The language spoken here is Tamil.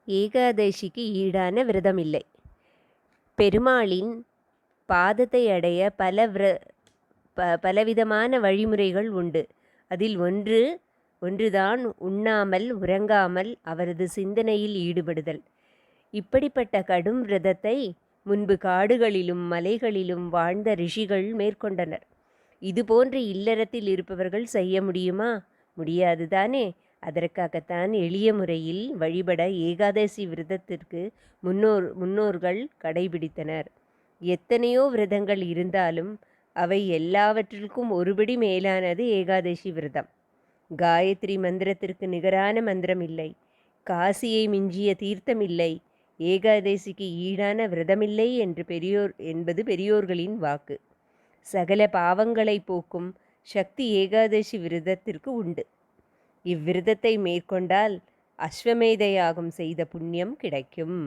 ஏகாதசிக்கு ஈடான விரதமில்லை. பெருமாளின் பாதத்தை அடைய பலவிதமான வழிமுறைகள் உண்டு. அதில் ஒன்றுதான் உண்ணாமல் உறங்காமல் அவரது சிந்தனையில் ஈடுபடுதல். இப்படிப்பட்ட கடும் விரதத்தை முன்பு காடுகளிலும் மலைகளிலும் வாழ்ந்த ரிஷிகள் மேற்கொண்டனர். இதுபோன்று இல்லறத்தில் இருப்பவர்கள் செய்ய முடியுமா? முடியாதுதானே. அதற்காகத்தான் எளிய முறையில் வழிபட ஏகாதசி விரதத்திற்கு முன்னோர்கள் கடைபிடித்தனர். எத்தனையோ விரதங்கள் இருந்தாலும் அவை எல்லாவற்றிற்கும் ஒருபடி மேலானது ஏகாதசி விரதம். காயத்ரி மந்திரத்திற்கு நிகரான மந்திரம் இல்லை. காசியை மிஞ்சிய தீர்த்தம் இல்லை. ஏகாதசிக்கு ஈடான விரதமில்லை என்பது பெரியோர்களின் வாக்கு. சகல பாவங்களை போக்கும் சக்தி ஏகாதசி விரதத்திற்கு உண்டு. இவ்விரதத்தை மேற்கொண்டால் அஸ்வமேத யாகம் செய்த புண்ணியம் கிடைக்கும்.